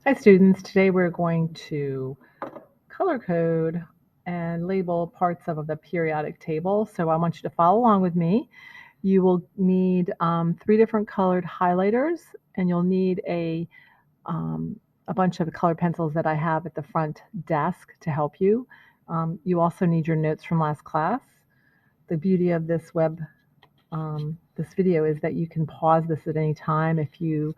Hi students, today we're going to color code and label parts of the periodic table. So I want you to follow along with me. You will need 3 different colored highlighters, and you'll need a bunch of colored pencils that I have at the front desk to help you. You also need your notes from last class. The beauty of this this video is that you can pause this at any time if you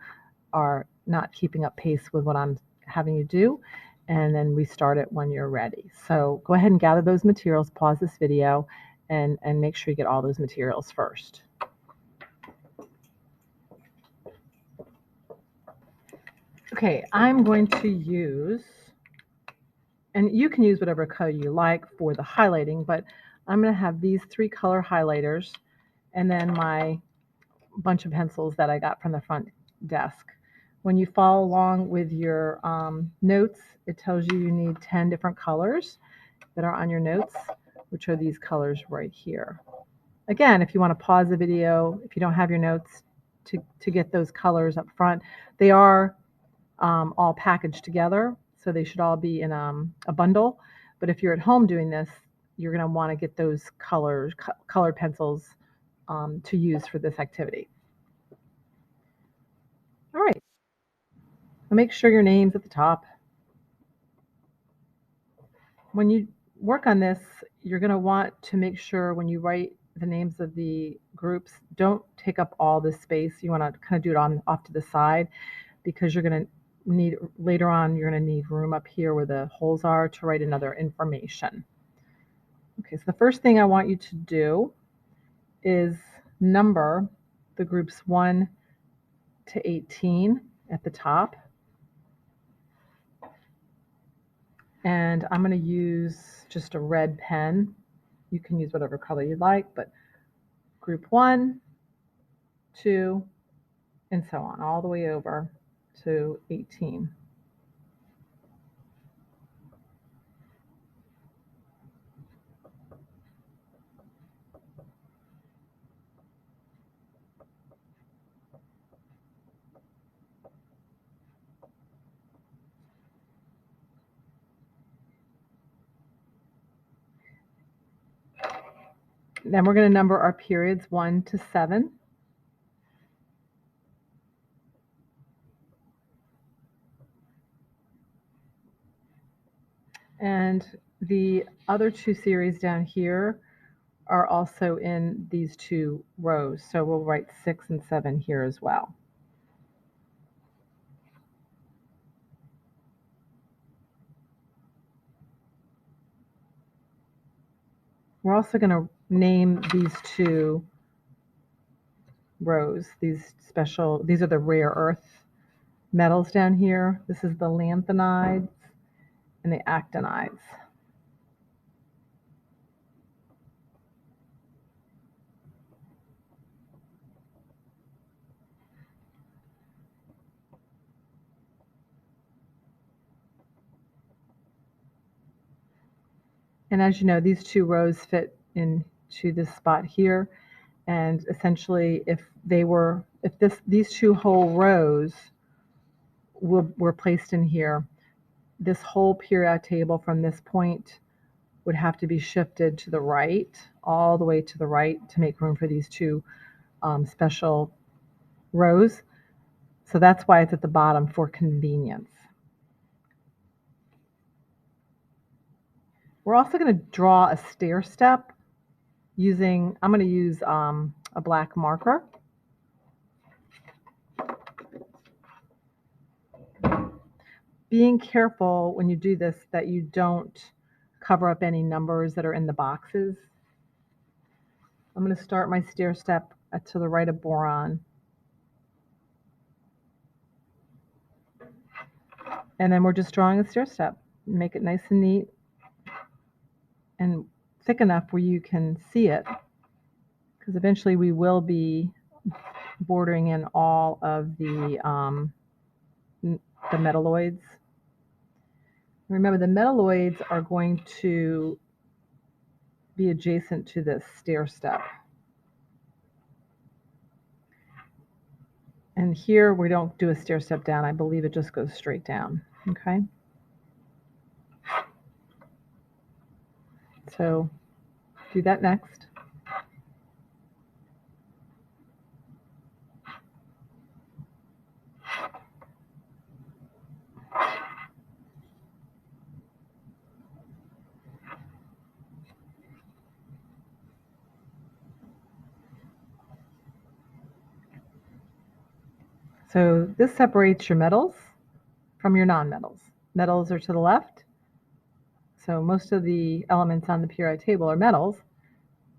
are not keeping up pace with what I'm having you do, and then restart it when you're ready. So go ahead and gather those materials, pause this video, and make sure you get all those materials first. Okay, I'm going to use, and you can use whatever color you like for the highlighting, but I'm going to have these 3 color highlighters and then my bunch of pencils that I got from the front desk. When you follow along with your notes, it tells you you need 10 different colors that are on your notes, which are these colors right here. Again, if you want to pause the video, if you don't have your notes to get those colors up front, they are all packaged together, so they should all be in a bundle. But if you're at home doing this, you're going to want to get those colored pencils to use for this activity. All right. Make sure your name's at the top. When you work on this, you're going to want to make sure when you write the names of the groups, don't take up all this space. You want to kind of do it off to the side, because you're going to need, later on, you're going to need room up here where the holes are to write another information. Okay, so the first thing I want you to do is number the groups 1 to 18 at the top. And I'm going to use just a red pen. You can use whatever color you like, but group 1, 2, and so on, all the way over to 18. Then we're going to number our periods 1 to 7. And the other 2 series down here are also in these 2 rows. So we'll write 6 and 7 here as well. We're also going to name these 2 rows. These are the rare earth metals down here. This is the lanthanides and the actinides. And as you know, these 2 rows fit into this spot here. And essentially, if these 2 whole rows were placed in here, this whole periodic table from this point would have to be shifted to the right, all the way to the right, to make room for these 2 special rows. So that's why it's at the bottom, for convenience. We're also going to draw a stair step using, I'm going to use a black marker. Being careful when you do this that you don't cover up any numbers that are in the boxes. I'm going to start my stair step to the right of boron. And then we're just drawing a stair step. Make it nice and neat and thick enough where you can see it, because eventually we will be bordering in all of the metalloids. Remember, the metalloids are going to be adjacent to this stair step. And here we don't do a stair step down. I believe it just goes straight down, okay? So do that next. So this separates your metals from your non-metals. Metals are to the left. So most of the elements on the periodic table are metals.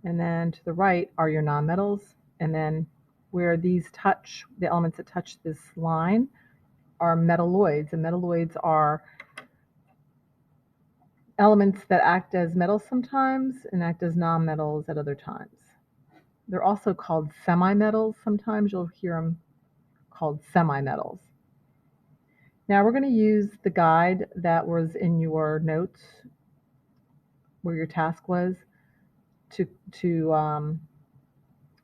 And then to the right are your non-metals. And then where these touch, the elements that touch this line are metalloids. And metalloids are elements that act as metals sometimes and act as non-metals at other times. They're also called semi-metals. Sometimes you'll hear them called semi-metals. Now we're going to use the guide that was in your notes where your task was to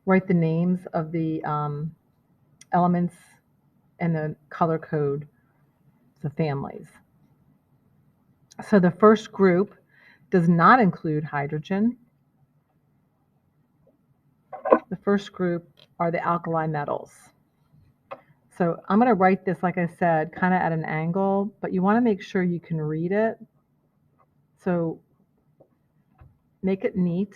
write the names of the elements and the color code, the families. So the first group does not include hydrogen. The first group are the alkali metals. So I'm going to write this, like I said, kind of at an angle, but you want to make sure you can read it. So make it neat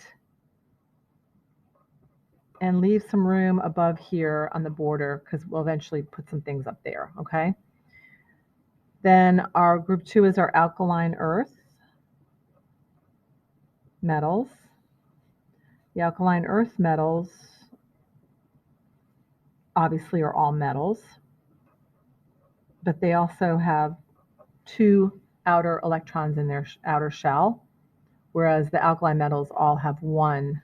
and leave some room above here on the border because we'll eventually put some things up there, okay? Then our group 2 is our alkaline earth metals. The alkaline earth metals obviously are all metals, but they also have 2 outer electrons in their outer shell, whereas the alkali metals all have 1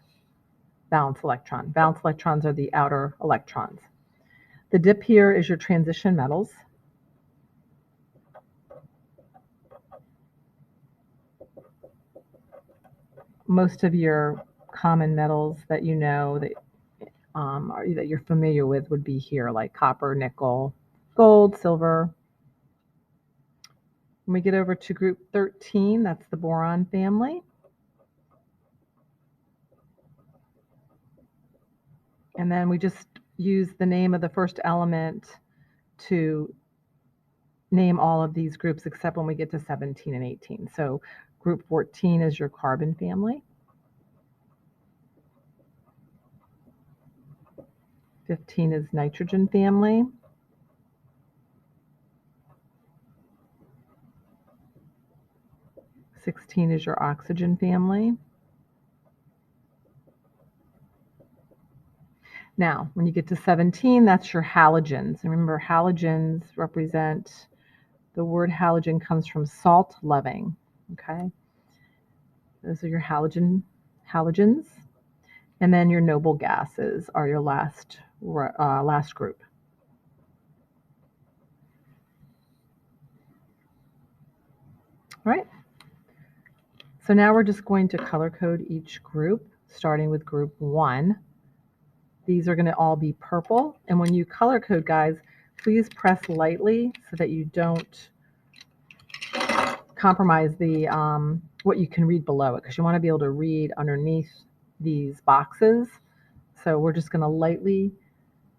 valence electron. Valence electrons are the outer electrons. The dip here is your transition metals. Most of your common metals that you know that that you're familiar with would be here, like copper, nickel, gold, silver. When we get over to group 13, that's the boron family. And then we just use the name of the first element to name all of these groups except when we get to 17 and 18. So group 14 is your carbon family. 15 is nitrogen family. 16 is your oxygen family. Now, when you get to 17, that's your halogens. And remember, halogens represent, the word halogen comes from salt loving, okay? Those are your halogens. And then your noble gases are your last group. All right. So now we're just going to color code each group, starting with group 1. These are going to all be purple. And when you color code, guys, please press lightly so that you don't compromise the what you can read below it, because you want to be able to read underneath these boxes. So we're just going to lightly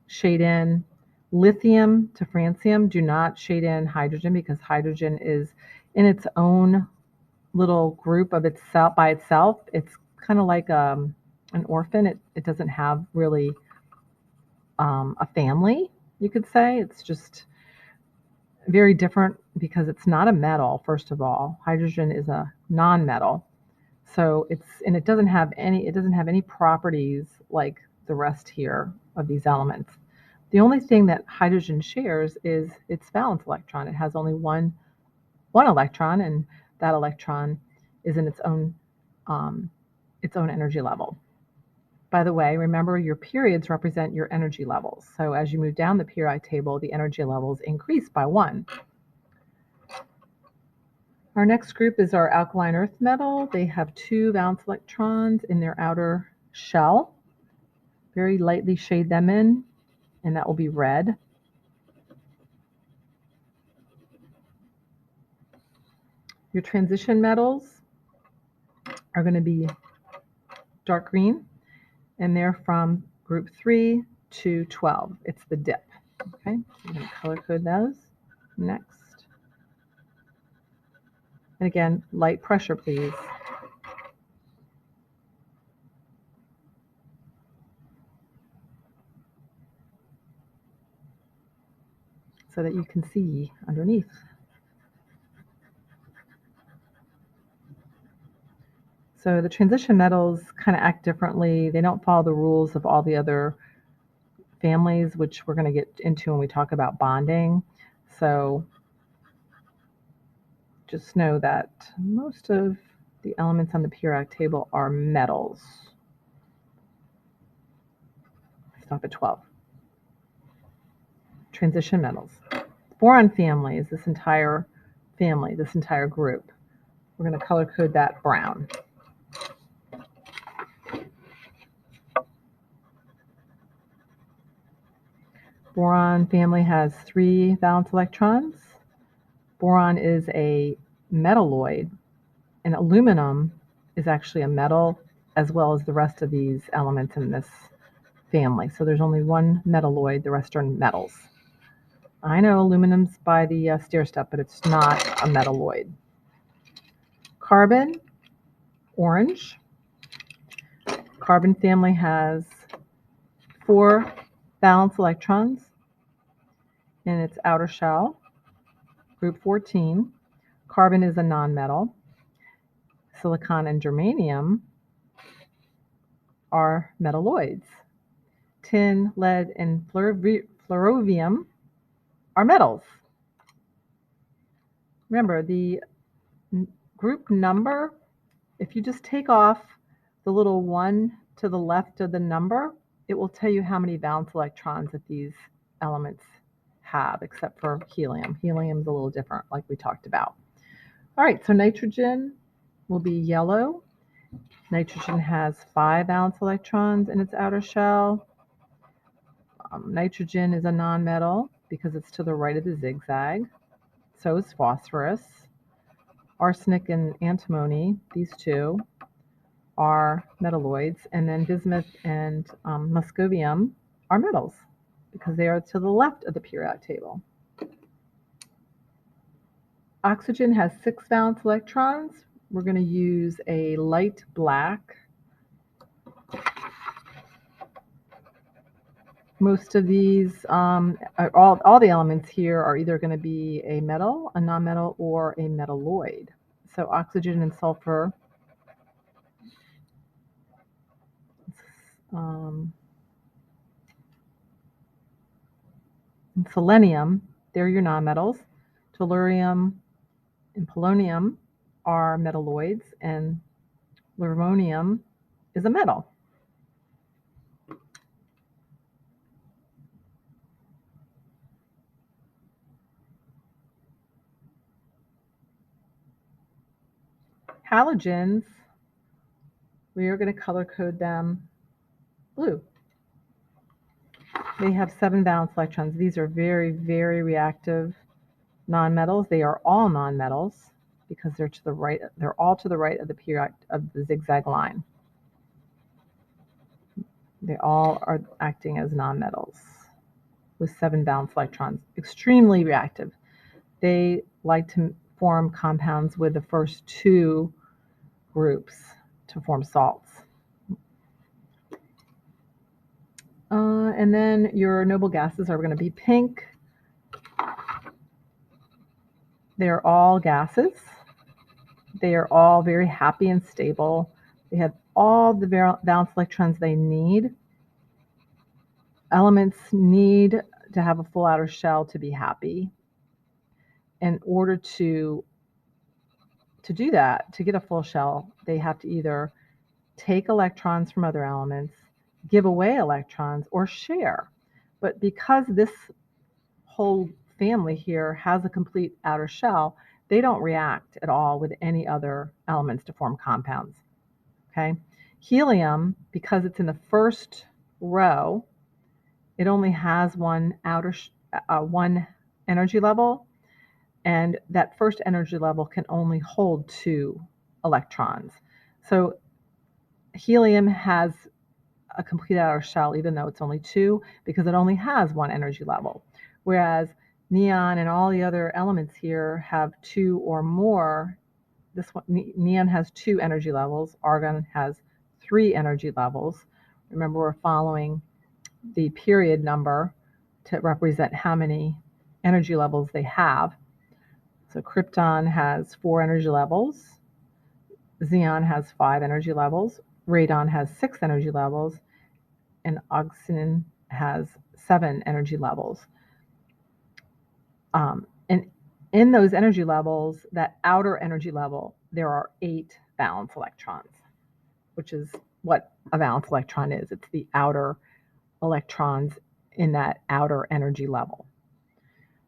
shade in lithium to francium. Do not shade in hydrogen because hydrogen is in its own little group of itself by itself. It's kind of like an orphan. It doesn't have really a family, you could say. It's just very different because it's not a metal. First of all, hydrogen is a non-metal, so it doesn't have any properties like the rest here of these elements. The only thing that hydrogen shares is its valence electron. It has only one electron, and that electron is in its own energy level. By the way, remember your periods represent your energy levels. So as you move down the periodic table, the energy levels increase by 1. Our next group is our alkaline earth metal. They have 2 valence electrons in their outer shell. Very lightly shade them in, and that will be red. Your transition metals are going to be dark green, and they're from group 3 to 12. It's the dip. Okay, so I'm going to color code those. Next. And again, light pressure, please. So that you can see underneath. So the transition metals kind of act differently. They don't follow the rules of all the other families, which we're going to get into when we talk about bonding. So just know that most of the elements on the periodic table are metals. Stop at 12. Transition metals. Boron family is this entire family, this entire group. We're going to color code that brown. Boron family has 3 valence electrons. Boron is a metalloid, and aluminum is actually a metal as well as the rest of these elements in this family. So there's only one metalloid, the rest are metals. I know aluminum's by the stair step, but it's not a metalloid. Carbon, orange. Carbon family has 4 valence electrons in its outer shell. Group 14. Carbon is a nonmetal. Silicon and germanium are metalloids. Tin, lead, and flerovium are metals. Remember, the group number, if you just take off the little 1 to the left of the number, it will tell you how many valence electrons that these elements have, except for helium. Helium is a little different, like we talked about. All right, so nitrogen will be yellow. Nitrogen has 5 valence electrons in its outer shell. Nitrogen is a nonmetal because it's to the right of the zigzag. So is phosphorus. Arsenic and antimony, these two, are metalloids. And then bismuth and moscovium are metals because they are to the left of the periodic table. Oxygen has 6 valence electrons. We're going to use a light black. Most of these, all the elements here are either going to be a metal, a nonmetal, or a metalloid. So oxygen and sulfur, and selenium, they're your nonmetals. Tellurium and polonium are metalloids, and lurmonium is a metal. Halogens, we are going to color code them blue. They have 7 valence electrons. These are very, very reactive nonmetals. They are all nonmetals because they're to the right. They're all to the right of the periodic of the zigzag line. They all are acting as nonmetals with 7 valence electrons. Extremely reactive. They like to form compounds with the first 2 groups to form salts. And then your noble gases are going to be pink. They're all gases. They are all very happy and stable. They have all the valence electrons they need. Elements need to have a full outer shell to be happy. In order to do that, to get a full shell, they have to either take electrons from other elements, give away electrons, or share. But because this whole family here has a complete outer shell, they don't react at all with any other elements to form compounds. Okay? Helium, because it's in the first row, it only has one energy level. and that first energy level can only hold 2 electrons. So helium has a complete outer shell, even though it's only 2, because it only has 1 energy level. Whereas neon and all the other elements here have 2 or more. This one, neon has 2 energy levels. Argon has 3 energy levels. Remember, we're following the period number to represent how many energy levels they have. So krypton has 4 energy levels. Xenon has 5 energy levels. Radon has 6 energy levels. And oxygen has 7 energy levels. And in those energy levels, that outer energy level, there are 8 valence electrons, which is what a valence electron is. It's the outer electrons in that outer energy level.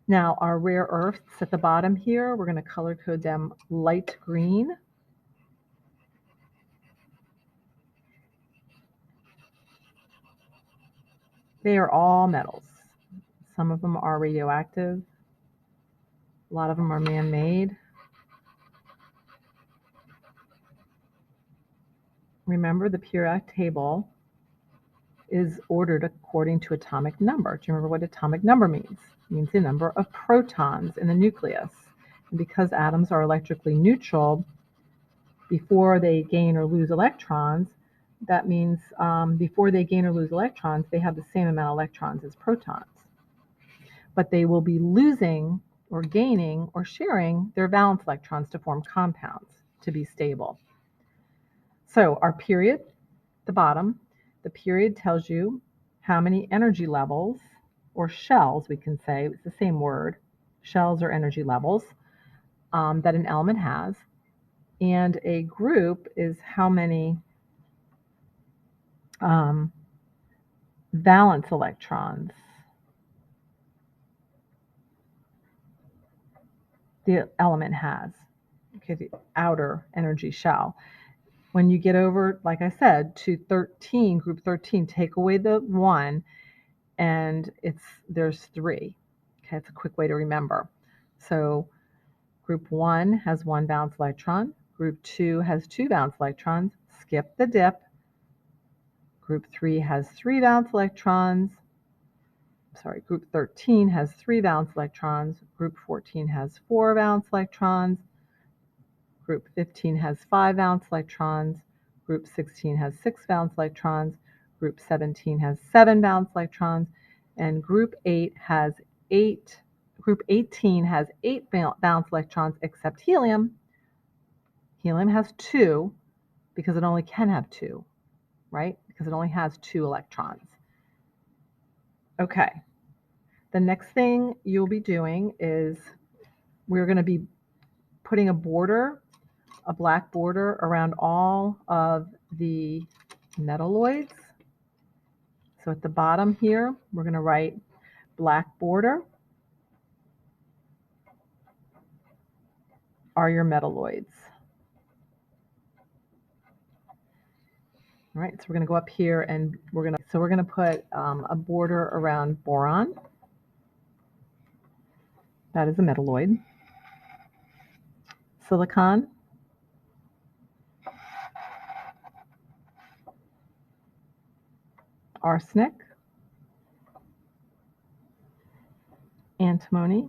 Now, our rare earths at the bottom here, we're going to color code them light green. They are all metals. Some of them are radioactive. A lot of them are man-made. Remember, the periodic table is ordered according to atomic number. Do you remember what atomic number means? It means the number of protons in the nucleus. And because atoms are electrically neutral before they gain or lose electrons, that means before they gain or lose electrons, they have the same amount of electrons as protons. But they will be losing or gaining or sharing their valence electrons to form compounds to be stable. So our period, the bottom, the period tells you how many energy levels, or shells we can say, it's the same word, shells or energy levels, that an element has. And a group is how many valence electrons the element has, okay, the outer energy shell. When you get over, like I said, to 13, group 13, take away the 1, and there's 3. Okay, it's a quick way to remember. So group 1 has 1 valence electron. Group 2 has 2 valence electrons. Skip the dip. Group 3 has 3 valence electrons. Sorry, group 13 has 3 valence electrons. Group 14 has 4 valence electrons. Group 15 has 5 valence electrons. Group 16 has 6 valence electrons. Group 17 has 7 valence electrons. And group 8 has 8. Group 18 has 8 valence electrons except helium. Helium has 2 because it only can have 2, right? Because it only has 2 electrons. Okay. The next thing you'll be doing is we're going to be putting a border, a black border around all of the metalloids. So at the bottom here, we're going to write black border are your metalloids. All right, so we're going to go up here and we're going to put a border around boron. That is a metalloid. Silicon. Arsenic. Antimony.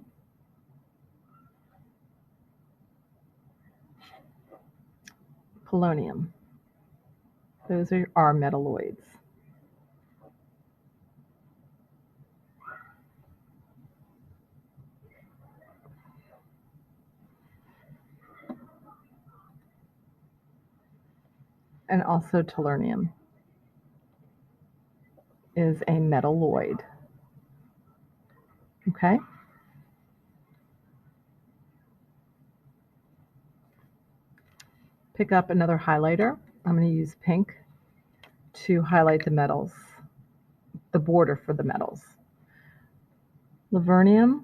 Polonium. Those are our metalloids. And also tellurium is a metalloid. Okay? Pick up another highlighter. I'm going to use pink to highlight the metals, the border for the metals. Livernium.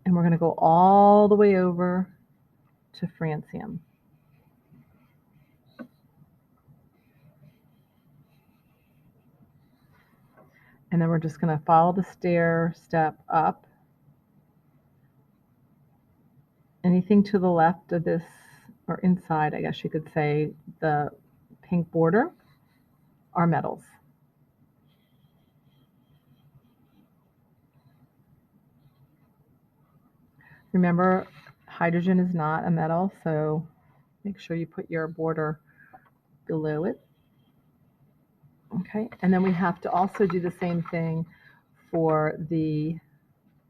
And we're going to go all the way over to francium. And then we're just going to follow the step up anything to the left of this, or inside, I guess you could say, the pink border are metals. Remember, hydrogen is not a metal, so make sure you put your border below it. Okay, and then we have to also do the same thing for the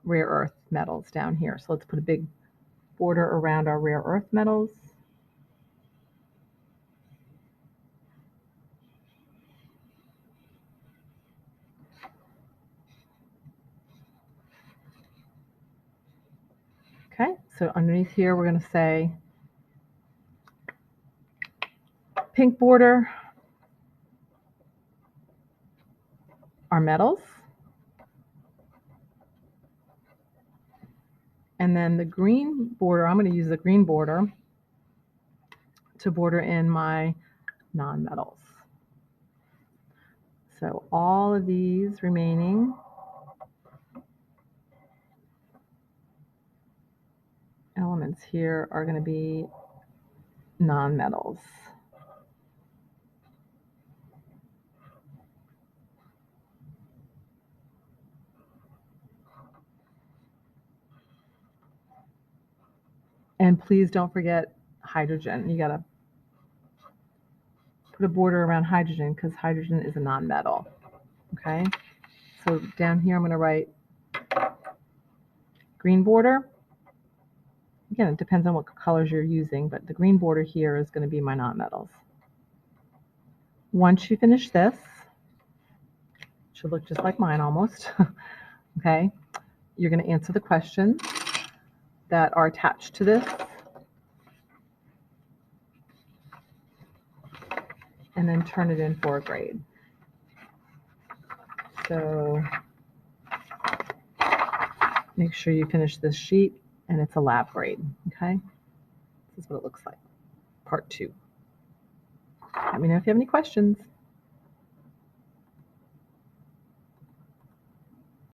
rare earth metals down here. So let's put a big border around our rare earth metals. Okay, so underneath here, we're going to say pink border are metals. And then the green border, I'm going to use the green border to border in my non-metals. So all of these remaining elements here are going to be non-metals. And please don't forget hydrogen. You got to put a border around hydrogen because hydrogen is a non-metal. Okay, so down here I'm going to write green border. Again, it depends on what colors you're using, but the green border here is going to be my non-metals. Once you finish this, it should look just like mine almost. Okay, you're going to answer the questions that are attached to this, and then turn it in for a grade. So make sure you finish this sheet, and it's a lab grade. Okay, this is what it looks like. Part 2. Let me know if you have any questions.